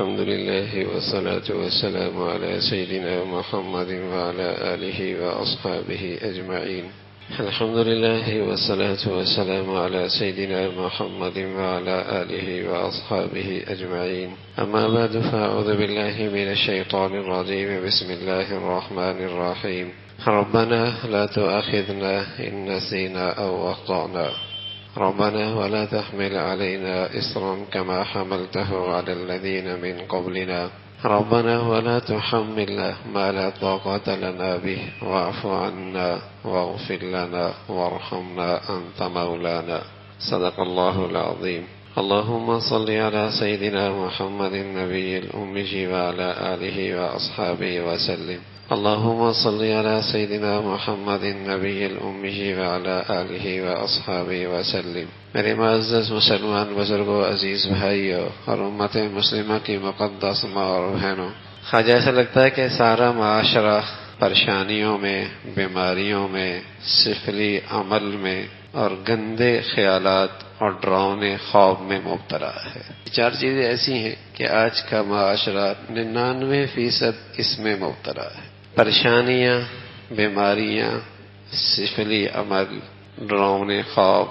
الحمد لله والصلاة والسلام على سيدنا محمد وعلى آله وأصحابه أجمعين. الحمد لله والصلاة والسلام على سيدنا محمد وعلى آله وأصحابه أجمعين. أما بعد فأعوذ بالله من الشيطان الرجيم. بسم الله الرحمن الرحيم. ربنا لا تؤاخذنا إن نسينا أو أخطأنا. ربنا ولا تحمل علينا إصرا كما حملته على الذين من قبلنا. ربنا ولا تحملنا ما لا طاقة لنا به واعف عنا واغفر لنا وارحمنا أنت مولانا. صدق الله العظيم. اللهم صل على سيدنا محمد النبي الأمي وعلى آله وأصحابه وسلم. اللهم صل على سيدنا محمد النبي الأمي وعلى آله وأصحابه وسلم. میرے معزز مسلمان بزرگوں، عزیز بھائیوں اور امت مسلمہ کی مقدس ماں اور بہنوں، خواجہ ایسا لگتا ہے کہ سارا معاشرہ پریشانیوں میں، بیماریوں میں، سفلی عمل میں اور گندے خیالات اور ڈراؤنے خواب میں مبتلا ہے۔ چار چیزیں ایسی ہیں کہ آج کا معاشرہ 99% اس میں مبتلا ہے: پریشانیاں، بیماریاں، سفلی عمل، ڈراؤنے خواب،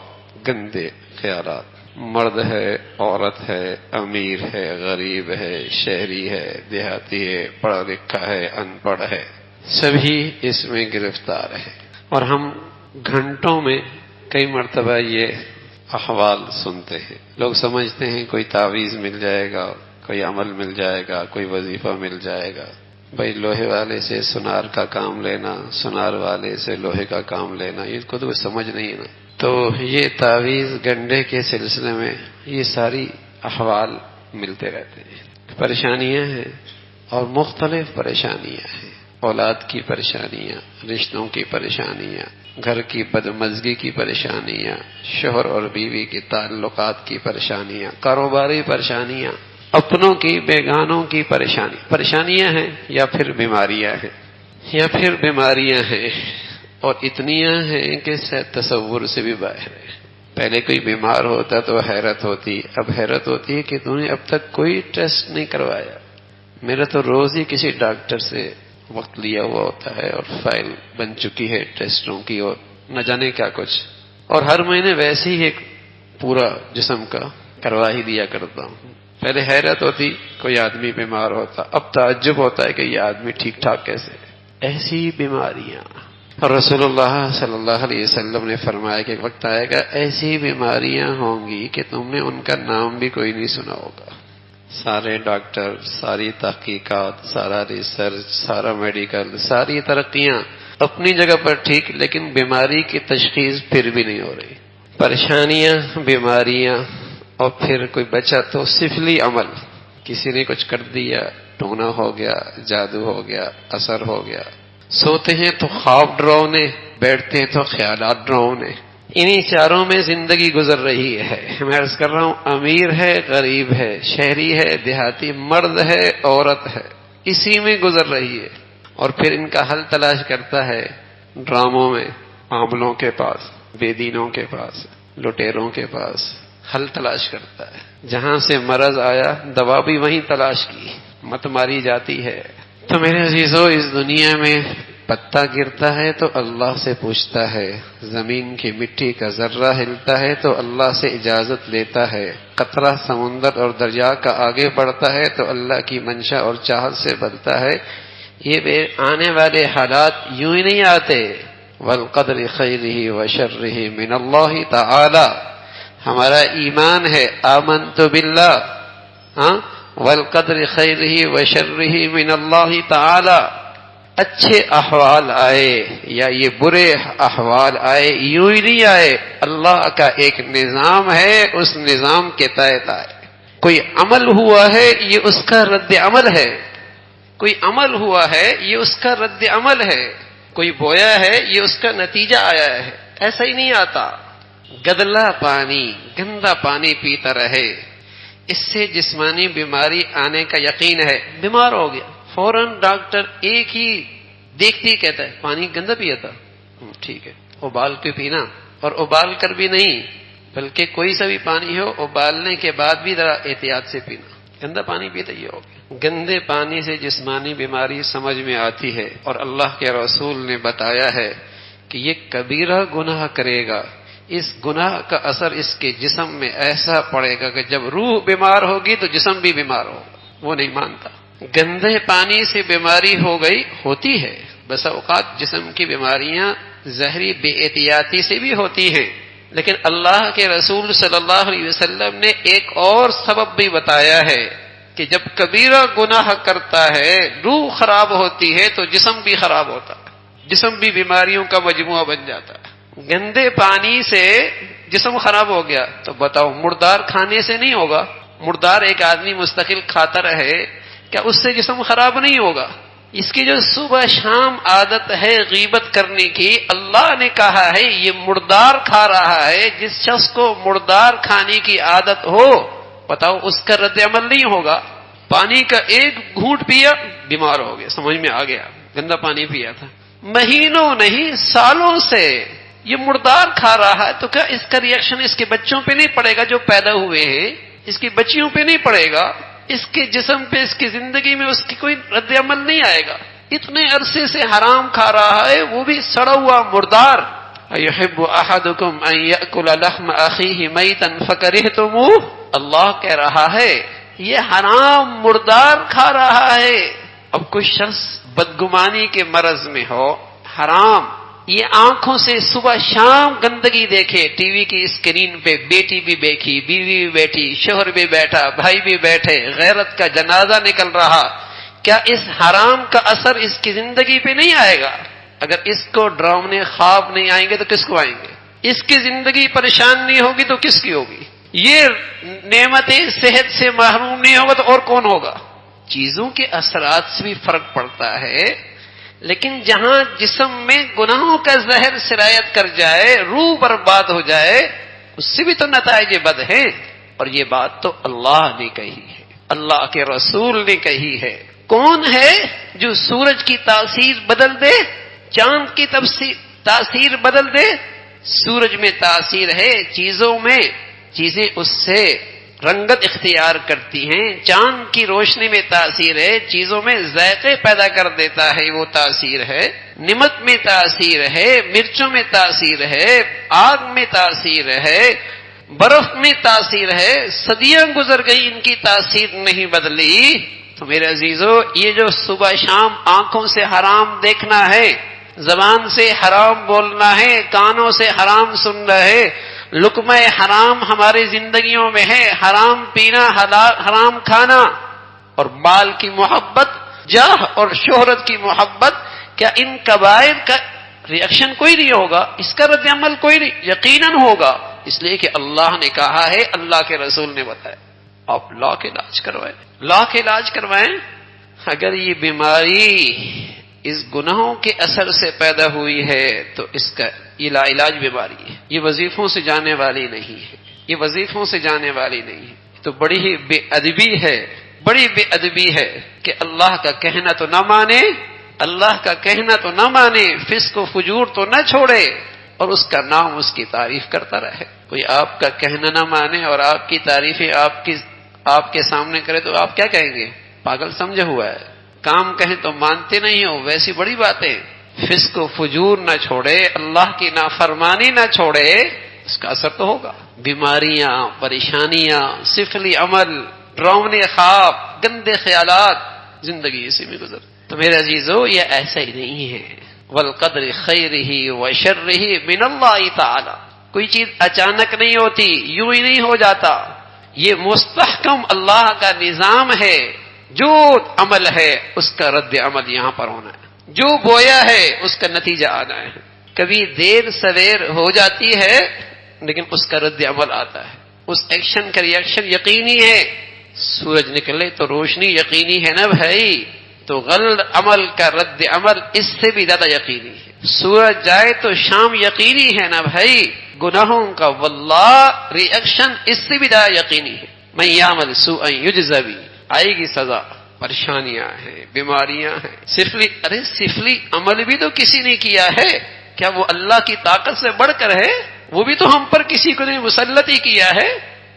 گندے خیالات۔ مرد ہے، عورت ہے، امیر ہے، غریب ہے، شہری ہے، دیہاتی ہے، پڑھا لکھا ہے، ان پڑھ ہے، سبھی اس میں گرفتار ہیں۔ اور ہم گھنٹوں میں کئی مرتبہ یہ احوال سنتے ہیں۔ لوگ سمجھتے ہیں کوئی تعویذ مل جائے گا، کوئی عمل مل جائے گا، کوئی وظیفہ مل جائے گا۔ بھائی لوہے والے سے سونار کا کام لینا، سونار والے سے لوہے کا کام لینا، یہ کو تو کچھ سمجھ نہیں ہے نا۔ تو یہ تعویذ گنڈے کے سلسلے میں یہ ساری احوال ملتے رہتے ہیں۔ پریشانیاں ہیں اور مختلف پریشانیاں ہیں۔ اولاد کی پریشانیاں، رشتوں کی پریشانیاں، گھر کی بدمزگی کی پریشانیاں، شوہر اور بیوی کے تعلقات کی پریشانیاں، کاروباری پریشانیاں، اپنوں کی بیگانوں کی پریشانیاں ہیں، یا پھر بیماریاں ہیں، اور اتنیاں ہیں کہ تصور سے بھی باہر ہے۔ پہلے کوئی بیمار ہوتا تو حیرت ہوتی، اب حیرت ہوتی ہے کہ تم نے اب تک کوئی ٹیسٹ نہیں کروایا۔ میرا تو روز ہی کسی ڈاکٹر سے وقت لیا ہوا ہوتا ہے اور فائل بن چکی ہے ٹیسٹوں کی اور نہ جانے کیا کچھ، اور ہر مہینے ویسے ہی ایک پورا جسم کا کروا ہی دیا کرتا ہوں۔ پہلے حیرت ہوتی کوئی آدمی بیمار ہوتا، اب تعجب ہوتا ہے کہ یہ آدمی ٹھیک ٹھاک کیسے ہے۔ ایسی بیماریاں، رسول اللہ صلی اللہ علیہ وسلم نے فرمایا کہ ایک وقت آئے گا ایسی بیماریاں ہوں گی کہ تم نے ان کا نام بھی کوئی نہیں سنا ہوگا۔ سارے ڈاکٹر، ساری تحقیقات، سارا ریسرچ، سارا میڈیکل، ساری ترقیاں اپنی جگہ پر ٹھیک، لیکن بیماری کی تشخیص پھر بھی نہیں ہو رہی۔ پریشانیاں، بیماریاں، اور پھر کوئی بچا تو سفلی عمل، کسی نے کچھ کر دیا، ٹونا ہو گیا، جادو ہو گیا، اثر ہو گیا۔ سوتے ہیں تو خواب ڈراؤنے، بیٹھتے ہیں تو خیالات ڈراؤنے۔ انہی چاروں میں زندگی گزر رہی ہے۔ میں عرض کر رہا ہوں، امیر ہے، غریب ہے، شہری ہے، دیہاتی، مرد ہے، عورت ہے، اسی میں گزر رہی ہے۔ اور پھر ان کا حل تلاش کرتا ہے ڈراموں میں، عاملوں کے پاس، بے دینوں کے پاس، لٹیروں کے پاس حل تلاش کرتا ہے۔ جہاں سے مرض آیا دوا بھی وہیں تلاش کی، مت ماری جاتی ہے۔ تو میرے عزیزو، اس دنیا میں پتا گرتا ہے تو اللہ سے پوچھتا ہے، زمین کی مٹی کا ذرہ ہلتا ہے تو اللہ سے اجازت لیتا ہے، قطرہ سمندر اور دریا کا آگے بڑھتا ہے تو اللہ کی منشا اور چاہت سے بنتا ہے۔ یہ آنے والے حالات یوں ہی نہیں آتے۔ والقدر خیرہ وشرہ من اللہ تعالی، ہمارا ایمان ہے، آمنت باللہ، والقدر خیرہ وشرہ من اللہ تعالی۔ اچھے احوال آئے یا یہ برے احوال آئے، یوں ہی نہیں آئے، اللہ کا ایک نظام ہے، اس نظام کے تحت آئے۔ کوئی عمل ہوا ہے، یہ اس کا رد عمل ہے، کوئی عمل ہوا ہے، یہ اس کا رد عمل ہے، کوئی بویا ہے، یہ اس کا نتیجہ آیا ہے۔ ایسا ہی نہیں آتا۔ گدلا پانی، گندا پانی پیتا رہے، اس سے جسمانی بیماری آنے کا یقین ہے۔ بیمار ہو گیا، فوراً ڈاکٹر ایک ہی دیکھتی کہتا ہے پانی گندا پیا تھا، ٹھیک ہے، ابال کے پینا، اور ابال کر بھی نہیں، بلکہ کوئی سا بھی پانی ہو ابالنے کے بعد بھی ذرا احتیاط سے پینا۔ گندا پانی پیتے یہ ہو گیا۔ گندے پانی سے جسمانی بیماری سمجھ میں آتی ہے، اور اللہ کے رسول نے بتایا ہے کہ یہ کبیرہ گناہ کرے گا، اس گناہ کا اثر اس کے جسم میں ایسا پڑے گا کہ جب روح بیمار ہوگی تو جسم بھی بیمار ہوگا۔ وہ نہیں مانتا۔ گندے پانی سے بیماری ہو گئی، ہوتی ہے بس اوقات جسم کی بیماریاں زہری بے احتیاطی سے بھی ہوتی ہیں، لیکن اللہ کے رسول صلی اللہ علیہ وسلم نے ایک اور سبب بھی بتایا ہے کہ جب کبیرہ گناہ کرتا ہے روح خراب ہوتی ہے تو جسم بھی خراب ہوتا ہے، جسم بھی بیماریوں کا مجموعہ بن جاتا ہے۔ گندے پانی سے جسم خراب ہو گیا تو بتاؤ مردار کھانے سے نہیں ہوگا؟ مردار ایک آدمی مستقل کھاتا رہے کیا اس سے جسم خراب نہیں ہوگا؟ اس کی جو صبح شام عادت ہے غیبت کرنے کی، اللہ نے کہا ہے یہ مردار کھا رہا ہے۔ جس شخص کو مردار کھانے کی عادت ہو بتاؤ اس کا رد عمل نہیں ہوگا؟ پانی کا ایک گھونٹ پیا بیمار ہو گیا، سمجھ میں آ گیا گندا پانی پیا تھا، مہینوں نہیں سالوں سے یہ مردار کھا رہا ہے، تو کیا اس کا ریئیکشن اس کے بچوں پہ نہیں پڑے گا جو پیدا ہوئے ہیں؟ اس کی بچیوں پہ نہیں پڑے گا؟ اس کے جسم پہ، اس کی زندگی میں اس کی کوئی رد عمل نہیں آئے گا؟ اتنے عرصے سے حرام کھا رہا ہے، وہ بھی سڑا ہوا مردار۔ اَيُحِبُّ أَحَدُكُمْ أَن يَأْكُلَ لَحْمَ أَخِيهِ مَيْتًا فَكَرِهْتُمُوهُ، اللہ کہہ رہا ہے یہ حرام مردار کھا رہا ہے۔ اب کوئی شخص بدگمانی کے مرض میں ہو، حرام یہ آنکھوں سے صبح شام گندگی دیکھے، ٹی وی کی اسکرین پہ بیٹی بھی بیٹھی، بیوی بھی بیٹھی، شوہر بھی بیٹھا، بھائی بھی بیٹھے، غیرت کا جنازہ نکل رہا، کیا اس حرام کا اثر اس کی زندگی پہ نہیں آئے گا؟ اگر اس کو ڈراؤنے خواب نہیں آئیں گے تو کس کو آئیں گے؟ اس کی زندگی پریشان نہیں ہوگی تو کس کی ہوگی؟ یہ نعمت صحت سے محروم نہیں ہوگا تو اور کون ہوگا؟ چیزوں کے اثرات سے بھی فرق پڑتا ہے، لیکن جہاں جسم میں گناہوں کا زہر سرایت کر جائے، روح برباد ہو جائے، اس سے بھی تو نتائج بد ہیں۔ اور یہ بات تو اللہ نے کہی ہے، اللہ کے رسول نے کہی ہے۔ کون ہے جو سورج کی تاثیر بدل دے، چاند کی تاثیر بدل دے؟ سورج میں تاثیر ہے چیزوں میں، چیزیں اس سے رنگت اختیار کرتی ہیں، چاند کی روشنی میں تاثیر ہے، چیزوں میں ذائقے پیدا کر دیتا ہے، وہ تاثیر ہے، نمک میں تاثیر ہے، مرچوں میں تاثیر ہے، آگ میں تاثیر ہے، برف میں تاثیر ہے، صدیاں گزر گئی ان کی تاثیر نہیں بدلی۔ تو میرے عزیزو، یہ جو صبح شام آنکھوں سے حرام دیکھنا ہے، زبان سے حرام بولنا ہے، کانوں سے حرام سننا ہے، لقمہ حرام ہماری زندگیوں میں ہے، حرام پینا، حرام کھانا، اور مال کی محبت، جاہ اور شہرت کی محبت، کیا ان کبائر کا ریئیکشن کوئی نہیں ہوگا؟ اس کا رد عمل کوئی نہیں؟ یقیناً ہوگا، اس لیے کہ اللہ نے کہا ہے، اللہ کے رسول نے بتایا۔ آپ لا کے علاج کروائیں، لا کے علاج کروائیں۔ اگر یہ بیماری اس گناہوں کے اثر سے پیدا ہوئی ہے تو اس کا یہ لا علاج بیماری ہے، یہ وظیفوں سے جانے والی نہیں ہے، یہ وظیفوں سے جانے والی نہیں ہے۔ تو بڑی ہی بے ادبی ہے، بڑی بے ادبی ہے کہ اللہ کا کہنا تو نہ مانے، اللہ کا کہنا تو نہ مانے، فسق و فجور تو نہ چھوڑے، اور اس کا نام، اس کی تعریف کرتا رہے۔ کوئی آپ کا کہنا نہ مانے اور آپ کی تعریفیں آپ کے سامنے کرے تو آپ کیا کہیں گے؟ پاگل سمجھا ہوا ہے، کام کہیں تو مانتے نہیں ہو، ویسی بڑی باتیں۔ فسق و فجور نہ چھوڑے، اللہ کی نافرمانی نہ چھوڑے، اس کا اثر تو ہوگا۔ بیماریاں، پریشانیاں، سفلی عمل، ڈراؤنے خواب، گندے خیالات، زندگی اسی میں گزر۔ تو میرے عزیزو، یہ ایسا ہی نہیں ہے۔ والقدر خیرہ وشرہ من اللہ تعالی، کوئی چیز اچانک نہیں ہوتی، یوں ہی نہیں ہو جاتا، یہ مستحکم اللہ کا نظام ہے۔ جو عمل ہے اس کا رد عمل یہاں پر ہونا ہے، جو بویا ہے اس کا نتیجہ آنا ہے۔ کبھی دیر سویر ہو جاتی ہے لیکن اس کا رد عمل آتا ہے، اس ایکشن کا ریئیکشن یقینی ہے۔ سورج نکلے تو روشنی یقینی ہے نا بھائی، تو غلط عمل کا رد عمل اس سے بھی زیادہ یقینی ہے۔ سورج جائے تو شام یقینی ہے نا بھائی، گناہوں کا واللہ ریئیکشن اس سے بھی زیادہ یقینی ہے۔ من یعمل سوءا یجز بہ، آئے گی سزا۔ پریشانیاں ہیں، بیماریاں ہیں، سفلی عمل بھی تو کسی نے کیا ہے، کیا وہ اللہ کی طاقت سے بڑھ کر ہے؟ وہ بھی تو ہم پر کسی کو نے مسلط ہی کیا ہے،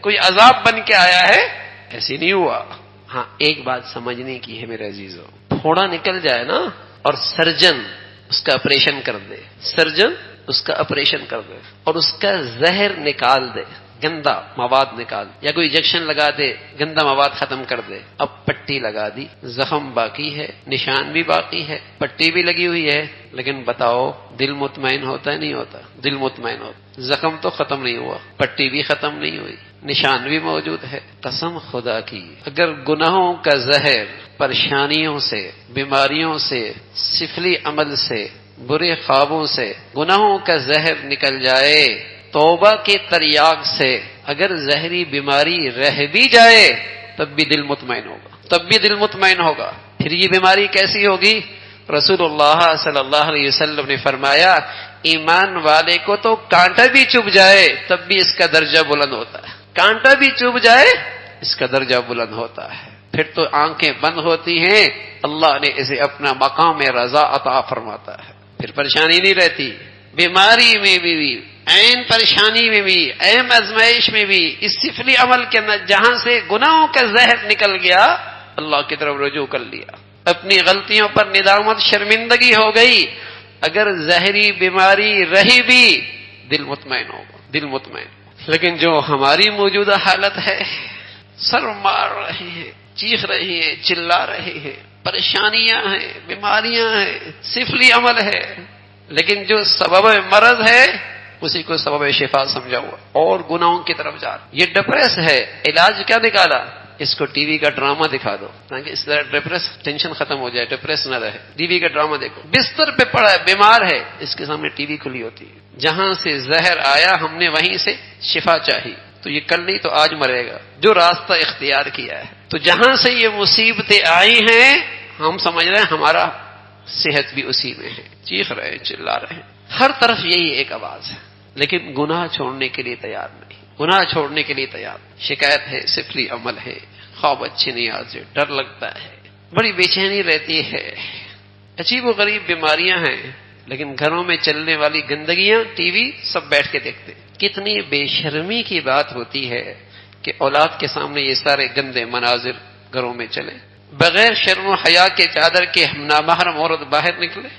کوئی عذاب بن کے آیا ہے؟ ایسی نہیں ہوا۔ ہاں ایک بات سمجھنے کی ہے میرے عزیزو، پھوڑا نکل جائے نا اور سرجن اس کا آپریشن کر دے، سرجن اس کا آپریشن کر دے اور اس کا زہر نکال دے، گندا مواد نکال، یا کوئی انجیکشن لگا دے گندا مواد ختم کر دے، اب پٹی لگا دی، زخم باقی ہے، نشان بھی باقی ہے، پٹی بھی لگی ہوئی ہے، لیکن بتاؤ دل مطمئن ہوتا ہے نہیں ہوتا؟ دل مطمئن ہوتا، زخم تو ختم نہیں ہوا، پٹی بھی ختم نہیں ہوئی، نشان بھی موجود ہے۔ قسم خدا کی اگر گناہوں کا زہر پریشانیوں سے، بیماریوں سے، سفلی عمل سے، برے خوابوں سے گناہوں کا زہر نکل جائے، توبہ کے تریاق سے اگر زہری بیماری رہ بھی جائے تب بھی دل مطمئن ہوگا، تب بھی دل مطمئن ہوگا۔ پھر یہ بیماری کیسی ہوگی؟ رسول اللہ صلی اللہ علیہ وسلم نے فرمایا ایمان والے کو تو کانٹا بھی چبھ جائے تب بھی اس کا درجہ بلند ہوتا ہے، کانٹا بھی چبھ جائے اس کا درجہ بلند ہوتا ہے۔ پھر تو آنکھیں بند ہوتی ہیں، اللہ نے اسے اپنا مقام رضا عطا فرماتا ہے، پھر پریشانی نہیں رہتی، بیماری میں بھی عین پریشانی میں بھی، عین آزمائش میں بھی، اس سفلی عمل کے اندر جہاں سے گناہوں کا زہر نکل گیا اللہ کی طرف رجوع کر لیا، اپنی غلطیوں پر ندامت شرمندگی ہو گئی، اگر زہری بیماری رہی بھی دل مطمئن ہوگا، دل مطمئن۔ لیکن جو ہماری موجودہ حالت ہے، سر مار رہے ہیں، چیخ رہے ہیں، چلا رہے ہیں، پریشانیاں ہیں، بیماریاں ہیں، سفلی عمل ہے، لیکن جو سبب مرض ہے اسی کو سبب شفا سمجھا ہوا اور گناہوں کی طرف جا رہا۔ یہ ڈپریس ہے، علاج کیا نکالا؟ اس کو ٹی وی کا ڈرامہ دکھا دو تاکہ اس طرح ڈپریس ٹینشن ختم ہو جائے، ڈپریس نہ رہے۔ ٹی وی کا ڈرامہ دیکھو، بستر پہ پڑا ہے، بیمار ہے، اس کے سامنے ٹی وی کھلی ہوتی ہے، جہاں سے زہر آیا ہم نے وہیں سے شفا چاہی، تو یہ کل نہیں تو آج مرے گا، جو راستہ اختیار کیا ہے۔ تو جہاں سے یہ مصیبتیں آئی ہیں ہم سمجھ رہے ہیں ہمارا صحت بھی اسی میں ہے، چیخ رہے ہیں، چلا رہے ہیں، ہر طرف یہی ایک آواز ہے، لیکن گناہ چھوڑنے کے لیے تیار نہیں، گناہ چھوڑنے کے لیے تیار، شکایت ہے، سفلی عمل ہے، خواب اچھے نہیں آتے، ڈر لگتا ہے، بڑی بے چینی رہتی ہے، عجیب و غریب بیماریاں ہیں، لیکن گھروں میں چلنے والی گندگیاں ٹی وی سب بیٹھ کے دیکھتے۔ کتنی بے شرمی کی بات ہوتی ہے کہ اولاد کے سامنے یہ سارے گندے مناظر گھروں میں چلے، بغیر شرم و حیا کے چادر کے ہم نامحرم عورت باہر نکلے،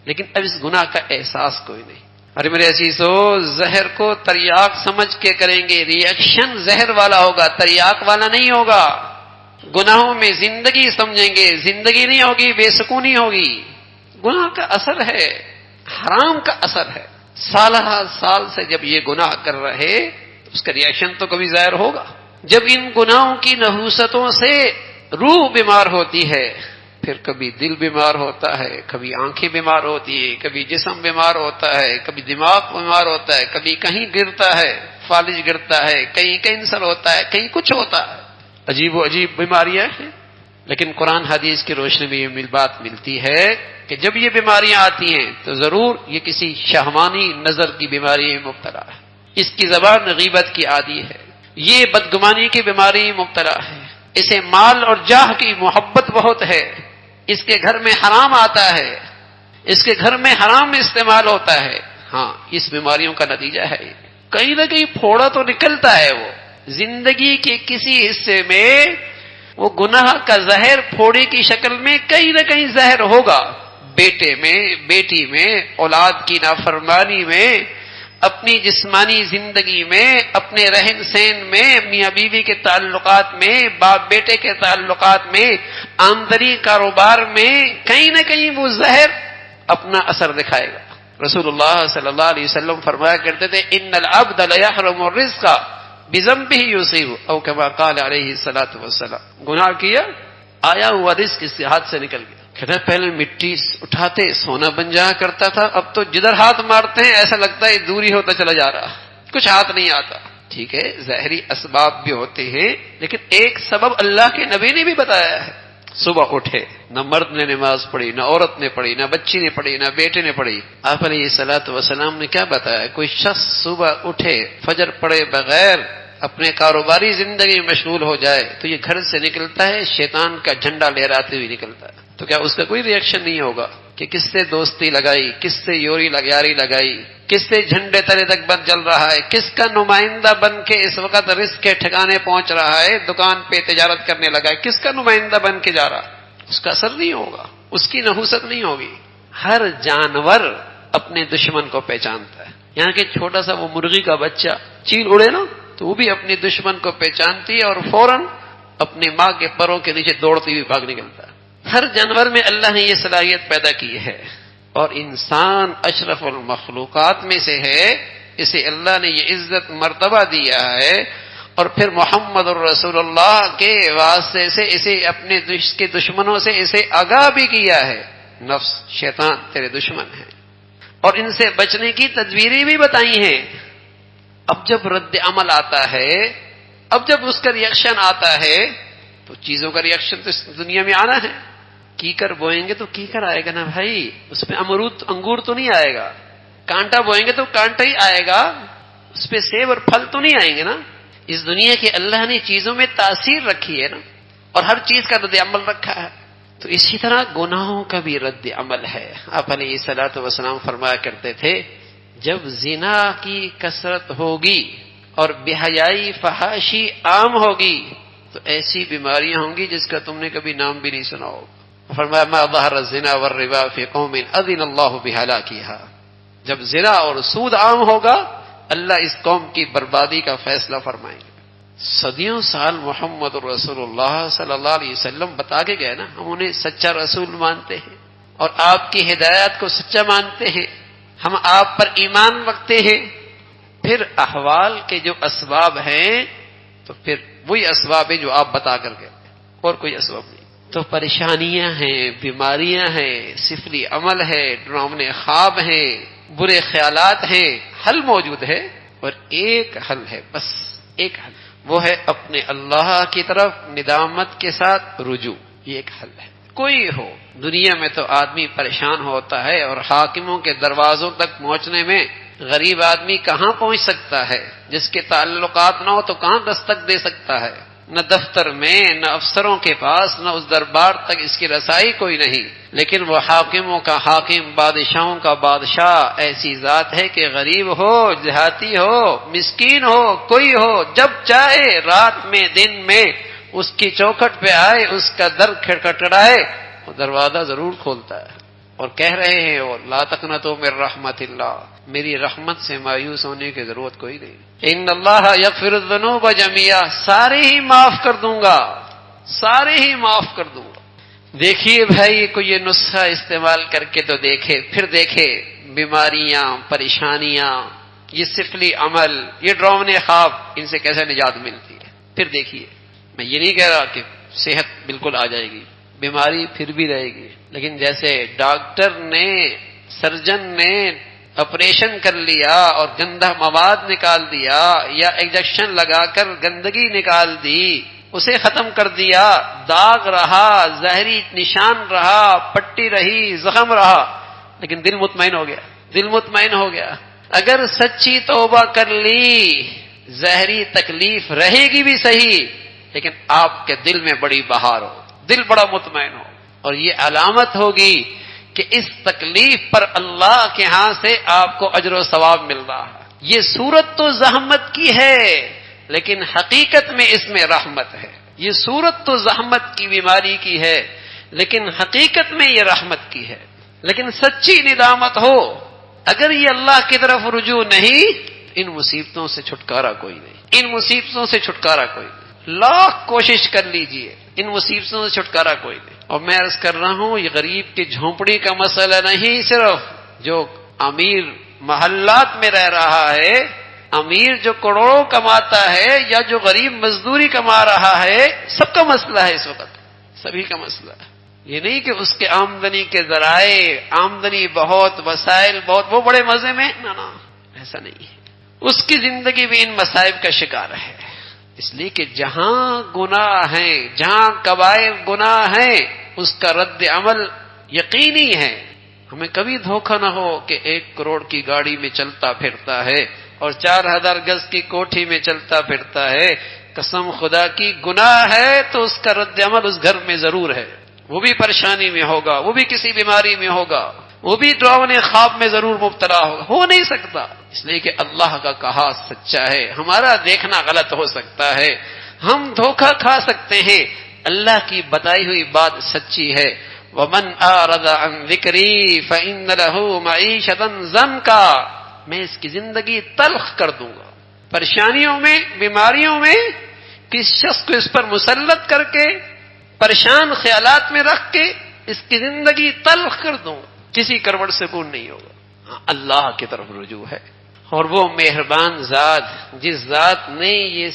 لیکن اب اس گناہ کا احساس کوئی نہیں۔ ارے میرے عزیزو، زہر کو تریاق سمجھ کے کریں گے، ریئیکشن زہر والا ہوگا، تریاق والا نہیں ہوگا۔ گناہوں میں زندگی سمجھیں گے، زندگی نہیں ہوگی، بے سکونی ہوگی۔ گناہ کا اثر ہے، حرام کا اثر ہے، سالہ سال سے جب یہ گناہ کر رہے اس کا ریئیکشن تو کبھی ظاہر ہوگا۔ جب ان گناہوں کی نحوستوں سے روح بیمار ہوتی ہے، پھر کبھی دل بیمار ہوتا ہے، کبھی آنکھیں بیمار ہوتی ہے، کبھی جسم بیمار ہوتا ہے، کبھی دماغ بیمار ہوتا ہے، کبھی کہیں گرتا ہے، فالج گرتا ہے، کہیں کینسر ہوتا ہے، کہیں کچھ ہوتا ہے، عجیب و عجیب بیماریاں ہیں۔ لیکن قرآن حدیث کی روشنی میں یہ بات ملتی ہے کہ جب یہ بیماریاں آتی ہیں تو ضرور یہ کسی شہوانی نظر کی بیماری میں مبتلا ہے، اس کی زبان غیبت کی عادی ہے، یہ بدگمانی کی بیماری میں مبتلا ہے، اسے مال اور جاہ کی محبت بہت ہے، اس کے گھر میں حرام آتا ہے، اس کے گھر میں حرام استعمال ہوتا ہے۔ ہاں اس بیماریوں کا نتیجہ ہے کہیں نہ کہیں پھوڑا تو نکلتا ہے، وہ زندگی کے کسی حصے میں وہ گناہ کا زہر پھوڑے کی شکل میں کہیں نہ کہیں زہر ہوگا، بیٹے میں، بیٹی میں، اولاد کی نافرمانی میں، اپنی جسمانی زندگی میں، اپنے رہن سہن میں، میاں بیوی کے تعلقات میں، باپ بیٹے کے تعلقات میں، آمدنی کاروبار میں، کہیں نہ کہیں وہ زہر اپنا اثر دکھائے گا۔ رسول اللہ صلی اللہ علیہ وسلم فرمایا کرتے تھے ان العبد لیحرم الرزق بذنبہ یصیب، او کما قال علیہ الصلوۃ والسلام، گناہ کیا آیا ہوا رزق اس کے ہاتھ سے نکل گیا۔ کہتا پہلے مٹی اٹھاتے سونا بن جایا کرتا تھا، اب تو جدھر ہاتھ مارتے ہیں ایسا لگتا ہے دوری ہوتا چلا جا رہا، کچھ ہاتھ نہیں آتا۔ ٹھیک ہے ظاہری اسباب بھی ہوتے ہیں، لیکن ایک سبب اللہ کے نبی نے بھی بتایا ہے، صبح اٹھے، نہ مرد نے نماز پڑھی، نہ عورت نے پڑھی، نہ بچی نے پڑھی، نہ بیٹے نے پڑھی، آپ علیہ الصلوۃ والسلام نے کیا بتایا؟ کوئی شخص صبح اٹھے فجر پڑھے بغیر اپنے کاروباری زندگی میں مشغول ہو جائے تو یہ گھر سے نکلتا ہے شیطان کا جھنڈا لہراتے ہوئے نکلتا ہے۔ تو کیا اس کا کوئی ریئیکشن نہیں ہوگا کہ کس سے دوستی لگائی، کس سے یاری لگائی، کس سے جھنڈے تلے تک بند چل رہا ہے، کس کا نمائندہ بن کے اس وقت رزق کے ٹھکانے پہنچ رہا ہے، دکان پہ تجارت کرنے لگا ہے، کس کا نمائندہ بن کے جا رہا، اس کا اثر نہیں ہوگا، اس کی نحوست نہیں ہوگی۔ ہر جانور اپنے دشمن کو پہچانتا ہے۔ یہاں کہ چھوٹا سا وہ مرغی کا بچہ چیل اڑے نا تو وہ بھی اپنے دشمن کو پہچانتی ہے اور فوراً اپنی ماں کے پروں کے نیچے دوڑتی ہوئی بھاگ نکلتا ہے۔ ہر جانور میں اللہ نے یہ صلاحیت پیدا کی ہے، اور انسان اشرف المخلوقات میں سے ہے، اسے اللہ نے یہ عزت مرتبہ دیا ہے، اور پھر محمد الرسول اللہ کے واسطے سے اسے اپنے کے دشمنوں سے اسے آگاہ بھی کیا ہے۔ نفس، شیطان تیرے دشمن ہیں، اور ان سے بچنے کی تدبیریں بھی بتائی ہیں۔ اب جب رد عمل آتا ہے، اب جب اس کا ریئیکشن آتا ہے، تو چیزوں کا ریئیکشن تو اس دنیا میں آنا ہے۔ کیکر بوئیں گے تو کیکر آئے گا نا بھائی، اس پہ امرود انگور تو نہیں آئے گا۔ کانٹا بوئیں گے تو کانٹا ہی آئے گا، اس پہ سیب اور پھل تو نہیں آئیں گے نا۔ اس دنیا کے اللہ نے چیزوں میں تاثیر رکھی ہے نا، اور ہر چیز کا رد عمل رکھا ہے، تو اسی طرح گناہوں کا بھی رد عمل ہے۔ آپ علیہ الصلوۃ والسلام فرمایا کرتے تھے، جب زنا کی کثرت ہوگی اور بے حیائی فحاشی عام ہوگی تو ایسی بیماریاں ہوں گی جس کا تم نے کبھی نام بھی نہیں سنا ہوگا۔ فرمایا ما ظہر الزنا والربا فی قوم اذن اللہ بہلاکہا، جب زنا اور سود عام ہوگا اللہ اس قوم کی بربادی کا فیصلہ فرمائیں گے۔ صدیوں سال محمد رسول اللہ صلی اللہ علیہ وسلم بتا کے گئے نا، ہم انہیں سچا رسول مانتے ہیں اور آپ کی ہدایت کو سچا مانتے ہیں، ہم آپ پر ایمان رکھتے ہیں۔ پھر احوال کے جو اسباب ہیں تو پھر وہی اسباب ہیں جو آپ بتا کر گئے، اور کوئی اسباب نہیں۔ تو پریشانیاں ہیں، بیماریاں ہیں، سفلی عمل ہے، ڈراؤنے خواب ہیں، برے خیالات ہیں، حل موجود ہے، اور ایک حل ہے، بس ایک حل، وہ ہے اپنے اللہ کی طرف ندامت کے ساتھ رجوع۔ یہ ایک حل ہے۔ کوئی ہو دنیا میں تو آدمی پریشان ہوتا ہے، اور حاکموں کے دروازوں تک پہنچنے میں غریب آدمی کہاں پہنچ سکتا ہے؟ جس کے تعلقات نہ ہو تو کہاں دستک دے سکتا ہے؟ نہ دفتر میں، نہ افسروں کے پاس، نہ اس دربار تک اس کی رسائی کوئی نہیں۔ لیکن وہ حاکموں کا حاکم، بادشاہوں کا بادشاہ ایسی ذات ہے کہ غریب ہو، دیہاتی ہو، مسکین ہو، کوئی ہو، جب چاہے رات میں دن میں اس کی چوکھٹ پہ آئے، اس کا در کھٹکھٹائے، وہ دروازہ ضرور کھولتا ہے، اور کہہ رہے ہیں وہ لا تقنطوا من رحمت اللہ، میری رحمت سے مایوس ہونے کی ضرورت کوئی نہیں۔ ان اللہ یغفر الذنوب جميعا، سارے ہی معاف کر دوں گا، سارے ہی معاف کر دوں گا۔ دیکھیے بھائی، کوئی یہ نسخہ استعمال کر کے تو دیکھے، پھر دیکھے بیماریاں، پریشانیاں، یہ سفلی عمل، یہ ڈراؤنے خواب، ان سے کیسے نجات ملتی ہے۔ پھر دیکھیے، میں یہ نہیں کہہ رہا کہ صحت بالکل آ جائے گی، بیماری پھر بھی رہے گی، لیکن جیسے ڈاکٹر نے، سرجن نے آپریشن کر لیا اور گندا مواد نکال دیا، یا انجیکشن لگا کر گندگی نکال دی، اسے ختم کر دیا، داغ رہا، زہری نشان رہا، پٹی رہی، زخم رہا، لیکن دل مطمئن ہو گیا، دل مطمئن ہو گیا۔ اگر سچی توبہ کر لی، زہری تکلیف رہے گی بھی صحیح، لیکن آپ کے دل میں بڑی بہار ہو، دل بڑا مطمئن ہو، اور یہ علامت ہوگی کہ اس تکلیف پر اللہ کے ہاں سے آپ کو اجر و ثواب مل رہا ہے۔ یہ صورت تو زحمت کی ہے، لیکن حقیقت میں اس میں رحمت ہے۔ یہ صورت تو زحمت کی، بیماری کی ہے، لیکن حقیقت میں یہ رحمت کی ہے۔ لیکن سچی ندامت ہو، اگر یہ اللہ کی طرف رجوع نہیں، ان مصیبتوں سے چھٹکارا کوئی نہیں، ان مصیبتوں سے چھٹکارا کوئی نہیں۔ لاکھ کوشش کر لیجئے، ان مصیبتوں سے چھٹکارا کوئی نہیں۔ اور میں عرض کر رہا ہوں، یہ غریب کی جھونپڑی کا مسئلہ نہیں، صرف جو امیر محلات میں رہ رہا ہے، امیر جو کروڑوں کماتا ہے، یا جو غریب مزدوری کما رہا ہے، سب کا مسئلہ ہے اس وقت، سبھی کا مسئلہ ہے۔ یہ نہیں کہ اس کے آمدنی کے ذرائع، آمدنی بہت، وسائل بہت، وہ بڑے مزے میں، نہ ایسا نہیں ہے۔ اس کی زندگی بھی ان مصائب کا شکار ہے، اس لیے کہ جہاں گناہ ہیں، جہاں کبائر گناہ ہیں، اس کا رد عمل یقینی ہے۔ ہمیں کبھی دھوکہ نہ ہو کہ 1 کروڑ کی گاڑی میں چلتا پھرتا ہے اور 4000 گز کی کوٹھی میں چلتا پھرتا ہے، قسم خدا کی گناہ ہے تو اس کا رد عمل اس گھر میں ضرور ہے، وہ بھی پریشانی میں ہوگا، وہ بھی کسی بیماری میں ہوگا، وہ بھی ڈراؤنے خواب میں ضرور مبتلا ہوگا. ہو نہیں سکتا، اس لیے کہ اللہ کا کہا سچا ہے. ہمارا دیکھنا غلط ہو سکتا ہے، ہم دھوکہ کھا سکتے ہیں، اللہ کی بتائی ہوئی بات سچی ہے. وَمَنْ أَعْرَضَ عَنْ ذِكْرِي فَإِنَّ لَهُ مَعِيشَةً ضَنْكًا، میں اس کی زندگی تلخ کر دوں گا. پریشانیوں میں، بیماریوں میں کس شخص کو اس پر مسلط کر کے، پریشان خیالات میں رکھ کے اس کی زندگی تلخ کر دوں گا، کسی کروٹ سکون نہیں ہوگا. اللہ کی طرف رجوع ہے. اور وہ مہربان ذات جس ذات نے یہ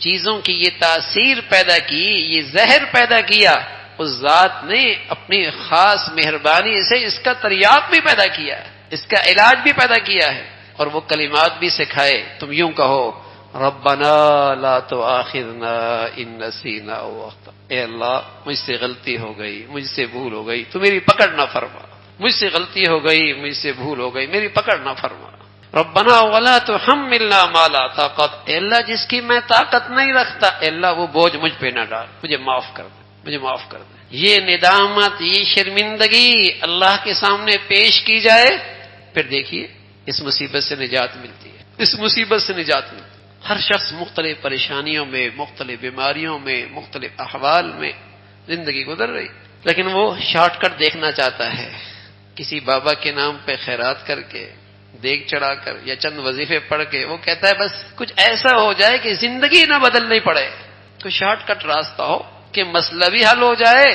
چیزوں کی یہ تاثیر پیدا کی، یہ زہر پیدا کیا، اس ذات نے اپنی خاص مہربانی سے اس کا تریاق بھی پیدا کیا ہے، اس کا علاج بھی پیدا کیا ہے، اور وہ کلمات بھی سکھائے. تم یوں کہو ربنا لا تؤاخذنا ان نسینا او اخطأنا، اے اللہ مجھ سے غلطی ہو گئی، مجھ سے بھول ہو گئی، تو میری پکڑ نہ فرما. مجھ سے غلطی ہو گئی، مجھ سے بھول ہو گئی، میری پکڑ نہ فرما. ربنا ولا تحملنا ما لا طاقت، اے اللہ جس کی میں طاقت نہیں رکھتا، اے اللہ وہ بوجھ مجھ پہ نہ ڈال، مجھے معاف کر دے، مجھے معاف کر دے. یہ ندامت، یہ شرمندگی اللہ کے سامنے پیش کی جائے، پھر دیکھیے اس مصیبت سے نجات ملتی ہے، اس مصیبت سے نجات ملتی ہے. ہر شخص مختلف پریشانیوں میں، مختلف بیماریوں میں، مختلف احوال میں زندگی گزر رہی، لیکن وہ شارٹ کٹ دیکھنا چاہتا ہے. کسی بابا کے نام پہ خیرات کر کے، دیگ چڑھا کر یا چند وظیفے پڑھ کے وہ کہتا ہے بس کچھ ایسا ہو جائے کہ زندگی نہ بدلنی پڑے، کوئی شارٹ کٹ راستہ ہو کہ مسئلہ بھی حل ہو جائے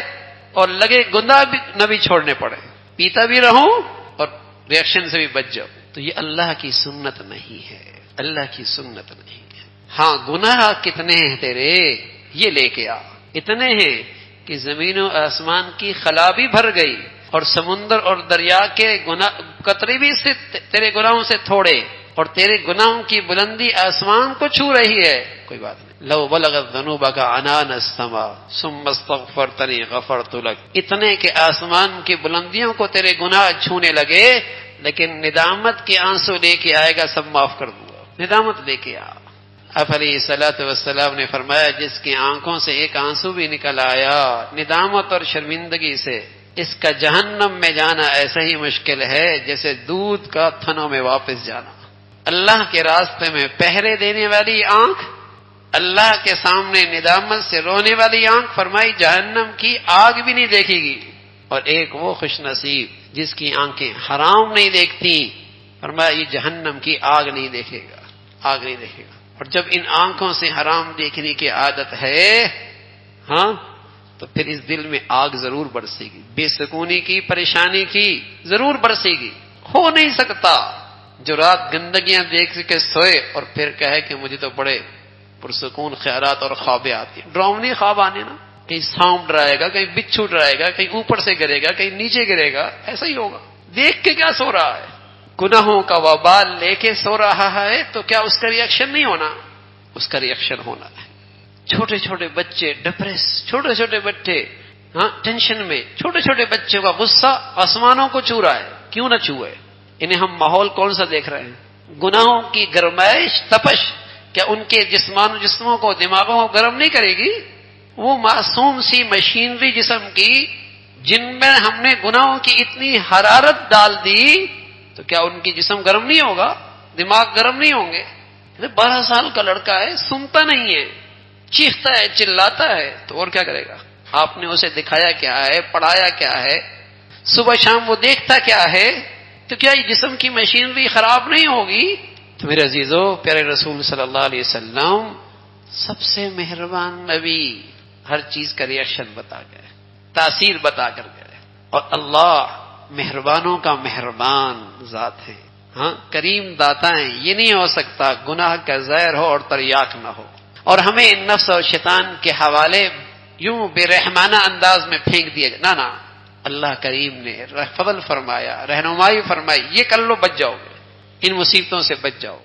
اور لگے گناہ بھی نہ بھی چھوڑنے پڑے، پیتا بھی رہوں اور ریئیکشن سے بھی بچ جاؤ. تو یہ اللہ کی سنت نہیں ہے، اللہ کی سنت نہیں ہے. ہاں گناہ کتنے ہیں تیرے، یہ لے کے آ. اتنے ہیں کہ زمین و آسمان کی خلا بھی بھر گئی اور سمندر اور دریا کے گناہ قطرے بھی سے تیرے گناہوں سے تھوڑے، اور تیرے گناہوں کی بلندی آسمان کو چھو رہی ہے، کوئی بات نہیں. لو بلغت ذنوبک عنان السماء ثم استغفرتنی غفرت لک، اتنے کہ آسمان کی بلندیوں کو تیرے گناہ چھونے لگے، لیکن ندامت کے آنسو لے کے آئے گا، سب معاف کر دوں گا. ندامت لے کے آ. آپ علیہ الصلوۃ والسلام نے فرمایا جس کی آنکھوں سے ایک آنسو بھی نکل آیا ندامت اور شرمندگی سے، اس کا جہنم میں جانا ایسا ہی مشکل ہے جیسے دودھ کا تھنوں میں واپس جانا. اللہ کے راستے میں پہرے دینے والی آنکھ، اللہ کے سامنے ندامت سے رونے والی آنکھ، فرمائی جہنم کی آگ بھی نہیں دیکھے گی. اور ایک وہ خوش نصیب جس کی آنکھیں حرام نہیں دیکھتی، فرمایا یہ جہنم کی آگ نہیں دیکھے گا، آگ نہیں دیکھے گا. اور جب ان آنکھوں سے حرام دیکھنے کی عادت ہے، ہاں، تو پھر اس دل میں آگ ضرور برسے گی، بے سکونی کی، پریشانی کی ضرور برسے گی. ہو نہیں سکتا جو رات گندگیاں دیکھ کے سوئے اور پھر کہے کہ مجھے تو بڑے پرسکون خیالات اور خوابیں آتی ہیں. ڈراؤنے خواب آنے نا، کہیں سانپ ڈرائے گا، کہیں بچھو ڈرائے گا، کہیں اوپر سے گرے گا، کہیں نیچے گرے گا، ایسا ہی ہوگا. دیکھ کے کیا سو رہا ہے؟ گناہوں کا وبال لے کے سو رہا ہے، تو کیا اس کا ریئیکشن نہیں ہونا؟ اس کا ریئیکشن ہونا ہے. چھوٹے چھوٹے بچے ڈپریس، چھوٹے چھوٹے بچے ہاں ٹینشن میں، چھوٹے چھوٹے بچوں کا غصہ آسمانوں کو چھو رہا ہے. کیوں نہ چھوئے؟ انہیں ہم ماحول کون سا دیکھ رہے ہیں؟ گناہوں کی گرمائش، تپش، کیا ان کے جسموں کو، دماغوں کو گرم نہیں کرے گی؟ وہ معصوم سی مشینری جسم کی جن میں ہم نے گناہوں کی اتنی حرارت ڈال دی، تو کیا ان کی جسم گرم نہیں ہوگا؟ دماغ گرم نہیں ہوں گے؟ 12 سال کا لڑکا ہے، سنتا نہیں ہے، چیختا ہے، چلاتا ہے، تو اور کیا کرے گا؟ آپ نے اسے دکھایا کیا ہے، پڑھایا کیا ہے، صبح شام وہ دیکھتا کیا ہے؟ تو کیا یہ جسم کی مشینری خراب نہیں ہوگی؟ تو میرے عزیزو، پیارے رسول صلی اللہ علیہ وسلم سب سے مہربان نبی، ہر چیز کا ریئیکشن بتا گئے، تاثیر بتا کر گئے. اور اللہ مہربانوں کا مہربان ذات ہے، ہاں کریم داتا ہے. یہ نہیں ہو سکتا گناہ کا زہر ہو اور تریاق نہ ہو، اور ہمیں نفس اور شیطان کے حوالے یوں بے رحمانہ انداز میں پھینک دیا جائے. نہ اللہ کریم نے فضل فرمایا، رہنمائی فرمائی، یہ کر لو بچ جاؤ گے، ان مصیبتوں سے بچ جاؤ.